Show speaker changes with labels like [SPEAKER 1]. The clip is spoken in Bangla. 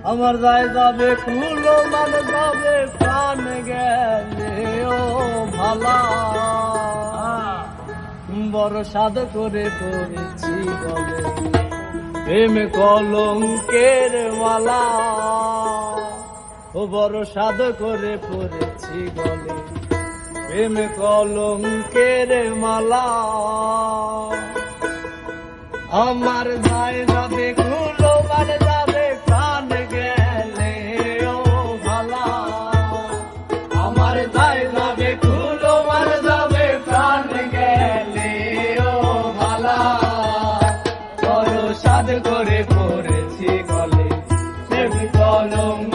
[SPEAKER 1] আমার যায় যাবে কুলো মান যাবে প্রাণ গেলে ও ভালা বড় সাদ করে পড়েছি গলে প্রেম কলঙ্কের মালা ও বড় সাদ করে পড়েছি গলে প্রেম কলঙ্কের মালা আমার যায় যাবে কুলো মান যাবে প্রাণ গেলে ও ভালা আমার যায় যাবে কুলো মান যাবে প্রাণ গেলে ও ভালা বড় সাদ করে পড়েছি গলে প্রেম কলঙ্ক